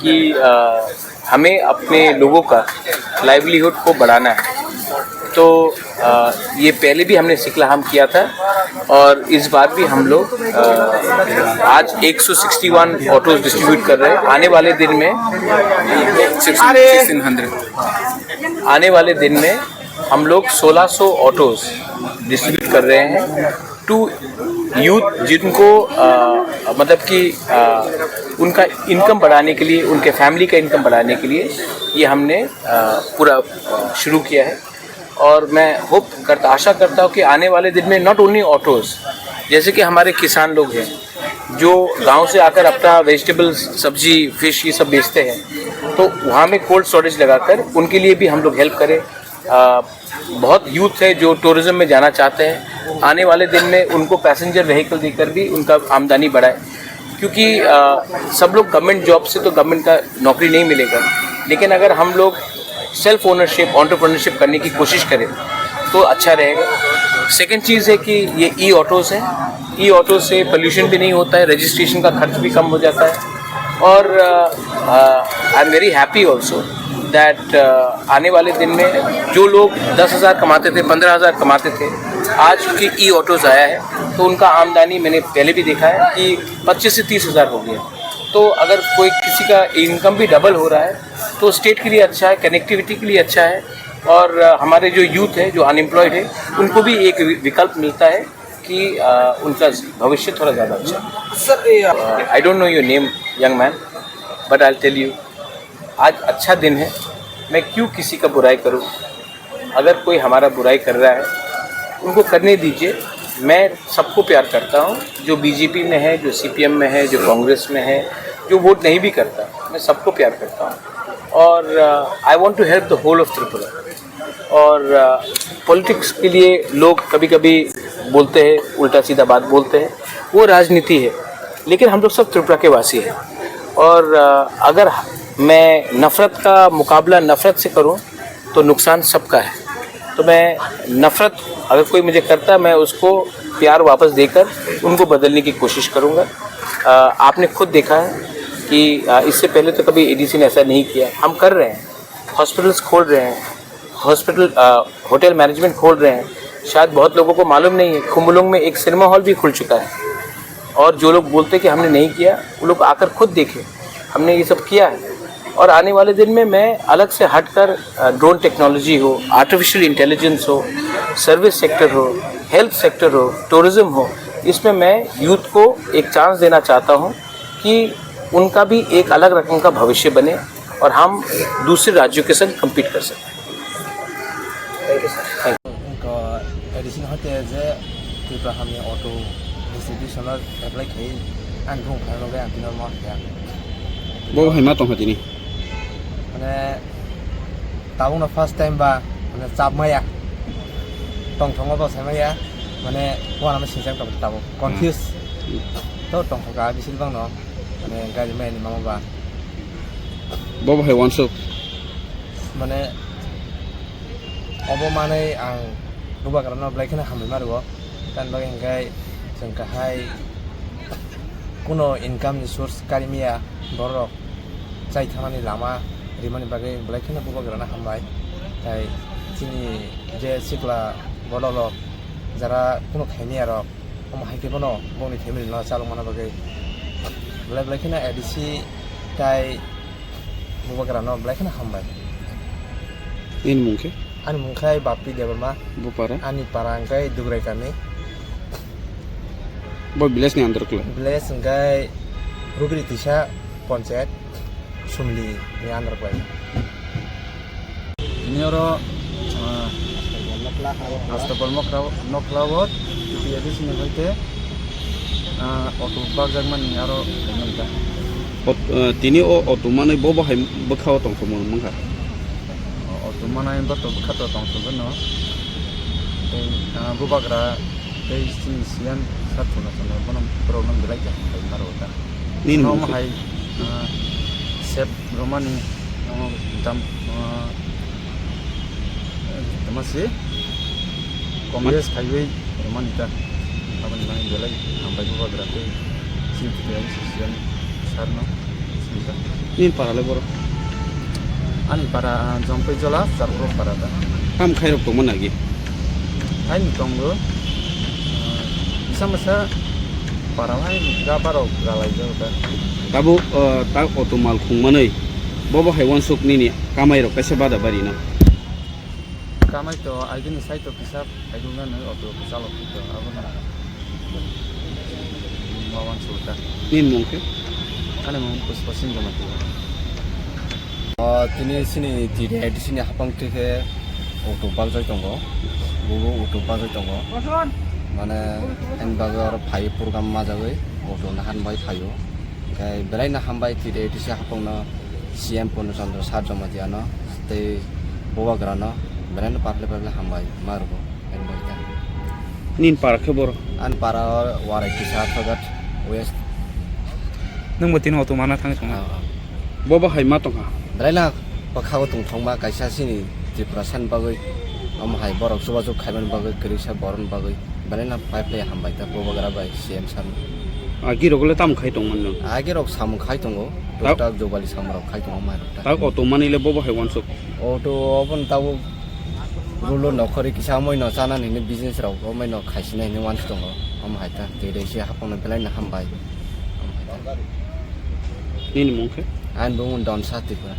कि हमें अपने लोगों का लाइवलीहुड को बढ़ाना है। तो ये पहले भी हमने सिकला हम किया था और इस बार भी हम लोग आज 161 ऑटोज डिस्ट्रीब्यूट कर रहे हैं। आने वाले दिन में 1600 आने वाले दिन में हम लोग 1600 ऑटोज डिस्ट्रीब्यूट कर रहे हैं टू यूथ जिनको मतलब कि उनका इनकम बढ़ाने के लिए, उनके फैमिली का इनकम बढ़ाने के लिए ये हमने पूरा शुरू किया है। और मैं आशा करता हूँ कि आने वाले दिन में नॉट ओनली ऑटोज़, जैसे कि हमारे किसान लोग हैं जो गांव से आकर अपना वेजिटेबल्स, सब्जी, फिश ये सब बेचते हैं, तो वहाँ में कोल्ड स्टोरेज लगाकर उनके लिए भी हम लोग हेल्प करें। बहुत यूथ है जो टूरिज़्म में जाना चाहते हैं, आने वाले दिन में उनको पैसेंजर व्हीकल देकर भी उनका आमदनी बढ़ाए, क्योंकि सब लोग गवर्नमेंट जॉब से तो गवर्नमेंट का नौकरी नहीं मिलेगा, लेकिन अगर हम लोग सेल्फ ओनरशिप, एंटरप्रेन्योरशिप करने की कोशिश करें तो अच्छा रहेगा। सेकंड चीज़ है कि ये ई ऑटोज़ हैं, ई ऑटो से पोल्यूशन भी नहीं होता है, रजिस्ट्रेशन का खर्च भी कम हो जाता है। और I am very happy also that आने वाले दिन में जो लोग 10,000 कमाते थे, 15,000 कमाते थे, आज के ई ऑटोज़ आया है तो उनका आमदनी मैंने पहले भी देखा है कि 25 से 30,000 हो गया। तो अगर कोई किसी का इनकम भी डबल हो रहा है तो स्टेट के लिए अच्छा है, कनेक्टिविटी के लिए अच्छा है, और हमारे जो यूथ है, जो अनएम्प्लॉयड है, उनको भी एक विकल्प मिलता है कि उनका भविष्य थोड़ा ज़्यादा अच्छा है। Sir, I don't know your name young man, but I tell you, आज अच्छा दिन है, मैं क्यों किसी का बुराई करूं? अगर कोई हमारा बुराई कर रहा है उनको करने दीजिए। मैं सबको प्यार करता हूं, जो बीजेपी में है, जो सीपीएम में है, जो कांग्रेस में है, जो वोट नहीं भी करता, मैं सबको प्यार करता हूं। और I want to help the whole of Tripura. और पॉलिटिक्स के लिए लोग कभी कभी बोलते हैं, उल्टा सीधा बात बोलते हैं, वो राजनीति है, लेकिन हम लोग सब त्रिपुरा के वासी हैं। और अगर मैं नफ़रत का मुकाबला नफ़रत से करूं तो नुकसान सबका है। तो मैं नफ़रत अगर कोई मुझे करता है, मैं उसको प्यार वापस देकर उनको बदलने की कोशिश करूंगा। आपने खुद देखा है कि इससे पहले तो कभी एडीसी ने ऐसा नहीं किया। हम कर रहे हैं, हॉस्पिटल्स खोल रहे हैं, होटल मैनेजमेंट खोल रहे हैं। शायद बहुत लोगों को मालूम नहीं है, खुम्बुलुंग में एक सिनेमा हॉल भी खुल चुका है। और जो लोग बोलते हैं कि हमने नहीं किया, वो लोग आकर खुद देखें, हमने ये सब किया है। और आने वाले दिन में मैं अलग से हटकर ड्रोन टेक्नोलॉजी हो, आर्टिफिशियल इंटेलिजेंस हो, सर्विस सेक्टर हो, हेल्थ सेक्टर हो, टूरिज़्म हो, इसमें मैं यूथ को एक चांस देना चाहता हूँ कि उनका भी एक अलग रकम का भविष्य बने और हम दूसरे राज्यों के साथ कम्पीट कर सकें। Thank you sir. उनका एडिशन होते हैं जे त्रिपुरा हमें ऑटो डिस्ट्रीब्यूशनर एप्लाई किए आं बुंग खानो गए आं दिनों मार गया वो है मातों हती नहीं मैंने ताऊं ना फर्स्ट टाइम बा मैंने चाप माया टोंग बस है माया मैंने वो ना मैं सिंचाई कर ताऊं कंफ्यूज तो टोंग का बिसिल बांग नो मैंने गाड़ी में नहीं मामा बा वो है वन सौ मैंने अब माने आं रुबा करना ब्लैक ना हम मार वो dan bagi engkai jengkahai kuno income source karimia borok jai thamani lama rimani bagi belai khina buba garana hambai tai sini je sikla bodolo jara kuno khaini aro om haike bono boni family no chalong mana bagi belai khina adc tai buba garana belai khina hambai in mungkin ani mungkai bapi dia berma bupara ani parangkai dugrai kami वो village ने अंदर कल village गए रुबरी दिशा पंचायत सुमली ने अंदर कल ini oro astapal noklawot itu ya di sini hoite auto park jangman ni aro nangka tini o auto mana bobo hai bekhaw tong komo mangka auto mana yang bato khato tong so no te bubagra te sian satu na bono problem dilai ja marota nin no hai sep romani dam masih Kongres highway romani ta aban nang dilai sampai bubagra te sin tiyan sian sarno kita. nin parale boro Ani para jompai jola sarpro para da. ham khairok tongman nagi Hai ni tonggo. Bisa masa para hai ga baro galai jo da. tabu ta auto mal khungmanei bobo haiwan suk nini kamai rok kaise bada bari na Kamai to aidini sai to kisap aiduna na auto kisalo to abuna. Mawan sulta. nin mungke Ani mo puspasin jomati. tini sini dire di sini hapang tike auto bagjai tongo bugo auto bagjai tongo mane en bagar phai program majagai auto na han bai phayo kai belai na hambai tire di si hapang na CM pon chandra sar jamati ana te bowa grana belai na parle parle hambai margo en bai ta nin parakhe boro an para warai kisa thagat west nang mo tino auto mana thang chong bobo haima tongha belai na pakhago tung thongba kaisa sini tripura san bagai am hai borok suba ju khaiban bagai krisa boron bagai belai na pipe hambai ta bowa gra bai CM san agi rogole tam khai tongman no age rok sam khai tongo Tau. tak jobali sam rok khai tongo mai ta auto manile bobo haiwan suk auto obon tau rulo nokhori kisa moi no chana ni business rok o mai no khaisina ni wan tongo am hai ta te de si hapon belai na hambai nin mungke an bungun don sa tipura